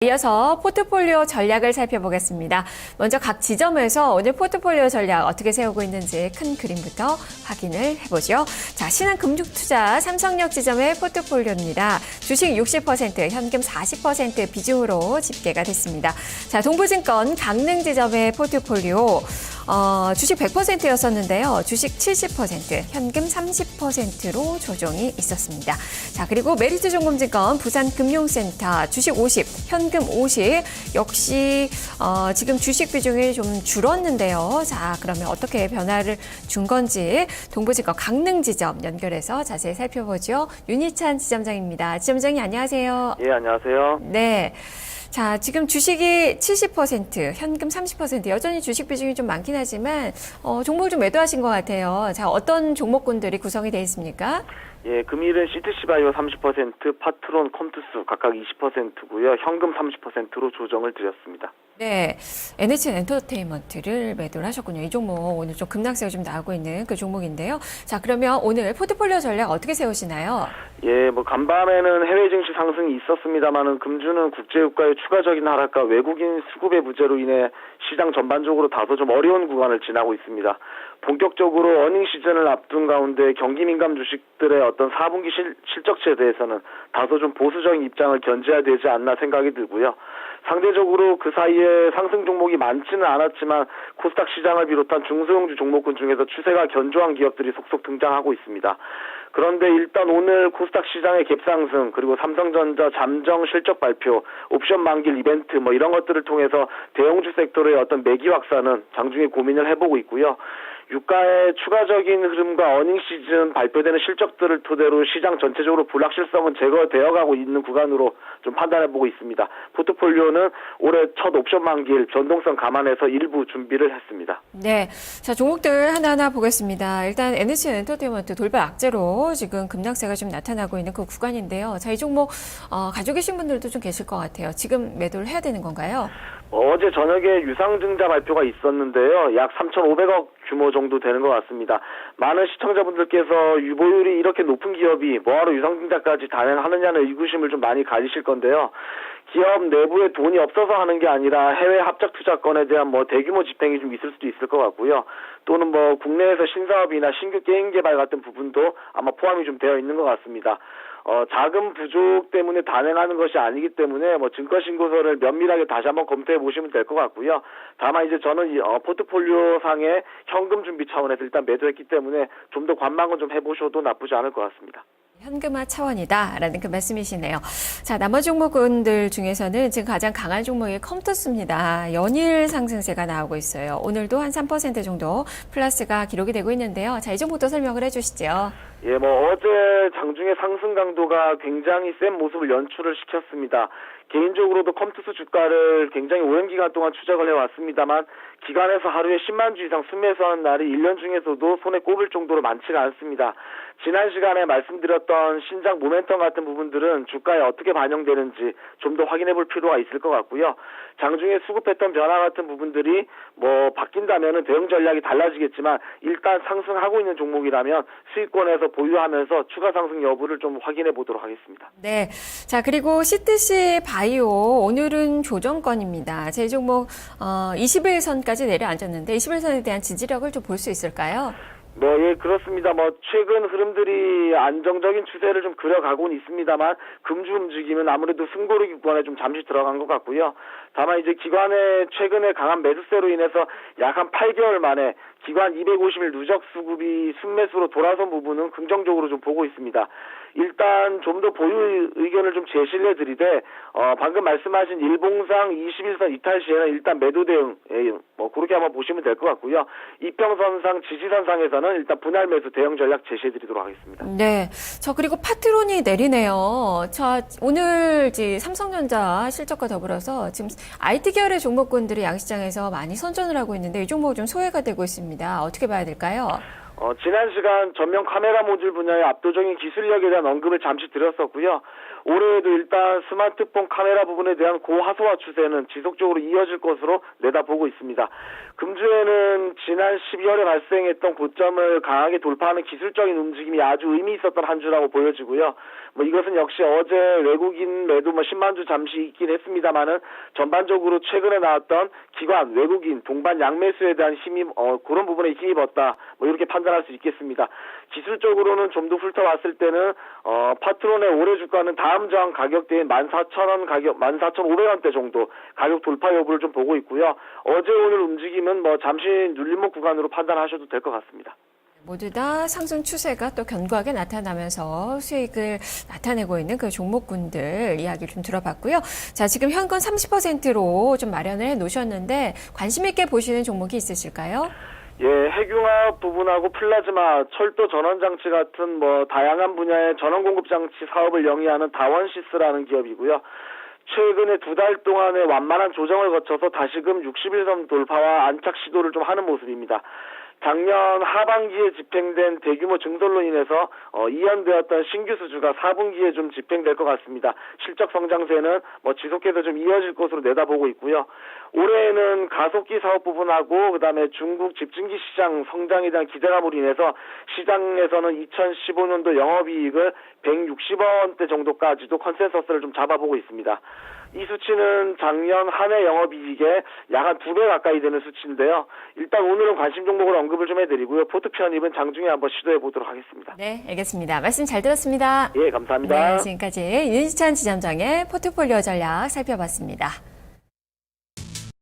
이어서 포트폴리오 전략을 살펴보겠습니다. 먼저 각 지점에서 오늘 포트폴리오 전략 어떻게 세우고 있는지 큰 그림부터 확인을 해보죠. 자, 신한금융투자 삼성역 지점의 포트폴리오입니다. 주식 60%, 현금 40% 비중으로 집계가 됐습니다. 자, 동부증권 강릉 지점의 포트폴리오. 주식 100%였었는데요. 주식 70%, 현금 30%로 조정이 있었습니다. 자, 그리고 메리츠종금증권 부산금융센터 주식 50, 현금 50. 역시 지금 주식 비중이 좀 줄었는데요. 자, 그러면 어떻게 변화를 준 건지 동부증권 강릉 지점 연결해서 자세히 살펴보죠. 윤희찬 지점장입니다. 지점장님 안녕하세요. 예, 안녕하세요. 네. 자, 지금 주식이 70%, 현금 30%, 여전히 주식 비중이 좀 많긴 하지만, 종목을 좀 매도하신 것 같아요. 자, 어떤 종목군들이 구성이 되어 있습니까? 예, 금일은 CTC바이오 30%, 파트론, 컴투스 각각 20%고요. 현금 30%로 조정을 드렸습니다. 네, NH 엔터테인먼트를 매도를 하셨군요. 이 종목 오늘 좀 급락세가 좀 나오고 있는 그 종목인데요. 자, 그러면 오늘 포트폴리오 전략 어떻게 세우시나요? 예, 간밤에는 해외 증시 상승이 있었습니다만은 금주는 국제유가의 추가적인 하락과 외국인 수급의 부재로 인해 시장 전반적으로 다소 좀 어려운 구간을 지나고 있습니다. 본격적으로 어닝 시즌을 앞둔 가운데 경기 민감 주식들의 어떤 4분기 실적치에 대해서는 다소 좀 보수적인 입장을 견제해야 되지 않나 생각이 들고요. 상대적으로 그 사이에 상승 종목이 많지는 않았지만 코스닥 시장을 비롯한 중소형주 종목군 중에서 추세가 견조한 기업들이 속속 등장하고 있습니다. 그런데 일단 오늘 코스닥 시장의 갭상승, 그리고 삼성전자 잠정 실적 발표, 옵션 만기일 이벤트 이런 것들을 통해서 대형주 섹터의 어떤 매기 확산은 장중에 고민을 해보고 있고요. 유가의 추가적인 흐름과 어닝 시즌 발표되는 실적들을 토대로 시장 전체적으로 불확실성은 제거되어 가고 있는 구간으로 좀 판단해보고 있습니다. 포트폴리오는 올해 첫 옵션 만기일 변동성 감안해서 일부 준비를 했습니다. 네, 자, 종목들 하나하나 보겠습니다. 일단 NH 엔터테인먼트 돌발 악재로 지금 급락세가 좀 나타나고 있는 그 구간인데요. 자, 이 종목 가지고 계신 분들도 좀 계실 것 같아요. 지금 매도를 해야 되는 건가요? 어제 저녁에 유상증자 발표가 있었는데요. 약 3,500억 규모 정도 되는 것 같습니다. 많은 시청자분들께서 유보율이 이렇게 높은 기업이 뭐하러 유상증자까지 단행하느냐는 의구심을 좀 많이 가지실 건데요. 기업 내부에 돈이 없어서 하는 게 아니라 해외 합작 투자권에 대한 대규모 집행이 좀 있을 수도 있을 것 같고요. 또는 국내에서 신사업이나 신규 게임 개발 같은 부분도 아마 포함이 좀 되어 있는 것 같습니다. 자금 부족 때문에 단행하는 것이 아니기 때문에 증권신고서를 면밀하게 다시 한번 검토해 보시면 될 것 같고요. 다만 이제 저는 포트폴리오 상의 현금 준비 차원에서 일단 매도했기 때문에 좀 더 관망은 좀 해보셔도 나쁘지 않을 것 같습니다. 현금화 차원이다라는 그 말씀이시네요. 자, 나머지 종목군들 중에서는 지금 가장 강한 종목이 컴투스입니다. 연일 상승세가 나오고 있어요. 오늘도 한 3% 정도 플러스가 기록이 되고 있는데요. 자, 이 종목도 설명을 해주시죠. 예, 어제 장중의 상승 강도가 굉장히 센 모습을 연출을 시켰습니다. 개인적으로도 컴투스 주가를 굉장히 오랜 기간 동안 추적을 해왔습니다만 기관에서 하루에 10만 주 이상 순매수하는 날이 1년 중에서도 손에 꼽을 정도로 많지가 않습니다. 지난 시간에 말씀드렸던 신장 모멘텀 같은 부분들은 주가에 어떻게 반영되는지 좀 더 확인해 볼 필요가 있을 것 같고요. 장중에 수급 패턴 변화 같은 부분들이 바뀐다면은 대응 전략이 달라지겠지만 일단 상승하고 있는 종목이라면 수익권에서 보유하면서 추가 상승 여부를 좀 확인해 보도록 하겠습니다. 네. 자, 그리고 CTC 바이오 오늘은 조정권입니다. 제 종목 21선까지 내려앉았는데 21선에 대한 지지력을 좀 볼 수 있을까요? 예, 그렇습니다. 최근 흐름들이 안정적인 추세를 좀 그려가고는 있습니다만, 금주 움직임은 아무래도 승고르기 구간에 좀 잠시 들어간 것 같고요. 다만 이제 기관의 최근에 강한 매수세로 인해서 약 한 8개월 만에 기관 250일 누적 수급이 순매수로 돌아선 부분은 긍정적으로 좀 보고 있습니다. 일단 좀 더 보유 의견을 좀 제시를 해드리되, 방금 말씀하신 일봉상 21선 이탈 시에는 일단 매도 대응, 그렇게 한번 보시면 될 것 같고요. 이평선상, 지지선상에서는 일단 분할 매수 대응 전략 제시해드리도록 하겠습니다. 네. 저 그리고 파트론이 내리네요. 자, 오늘 삼성전자 실적과 더불어서 지금 IT 계열의 종목군들이 양시장에서 많이 선전을 하고 있는데 이 종목이 좀 소외가 되고 있습니다. 어떻게 봐야 될까요? 지난 시간 전면 카메라 모듈 분야의 압도적인 기술력에 대한 언급을 잠시 드렸었고요. 올해에도 일단 스마트폰 카메라 부분에 대한 고화소화 추세는 지속적으로 이어질 것으로 내다보고 있습니다. 금주에는 지난 12월에 발생했던 고점을 강하게 돌파하는 기술적인 움직임이 아주 의미 있었던 한 주라고 보여지고요. 이것은 역시 어제 외국인 매도 10만 주 잠시 있긴 했습니다만은 전반적으로 최근에 나왔던 기관, 외국인, 동반 양매수에 대한 힘이 그런 부분에 힘입었다. 이렇게 판단할 수 있겠습니다. 기술적으로는 좀 더 훑어봤을 때는 파트론의 올해 주가는 다음 저항 가격대인 14,000원 가격, 14,500원대 정도 가격 돌파 여부를 좀 보고 있고요. 어제 오늘 움직임은 잠시 눌림목 구간으로 판단하셔도 될 것 같습니다. 모두 다 상승 추세가 또 견고하게 나타나면서 수익을 나타내고 있는 그 종목군들 이야기를 좀 들어봤고요. 자, 지금 현금 30%로 좀 마련을 해 놓으셨는데 관심 있게 보시는 종목이 있으실까요? 예, 핵융합 부분하고 플라즈마, 철도 전원장치 같은 다양한 분야의 전원 공급 장치 사업을 영위하는 다원시스라는 기업이고요. 최근에 2달 동안의 완만한 조정을 거쳐서 다시금 60일선 돌파와 안착 시도를 좀 하는 모습입니다. 작년 하반기에 집행된 대규모 증설로 인해서 이연되었던 신규 수주가 4분기에 좀 집행될 것 같습니다. 실적 성장세는 지속해서 좀 이어질 것으로 내다보고 있고요. 올해에는 가속기 사업 부분하고 그다음에 중국 집중기 시장 성장에 대한 기대감으로 인해서 시장에서는 2015년도 영업이익을 160원대 정도까지도 컨센서스를 좀 잡아보고 있습니다. 이 수치는 작년 한 해 영업이익의 약 한 2배 가까이 되는 수치인데요. 일단 오늘은 관심 종목을 언급을 좀 해드리고요. 포트 편입은 장중에 한번 시도해 보도록 하겠습니다. 네, 알겠습니다. 말씀 잘 들었습니다. 예, 감사합니다. 네, 지금까지 윤희찬 지점장의 포트폴리오 전략 살펴봤습니다.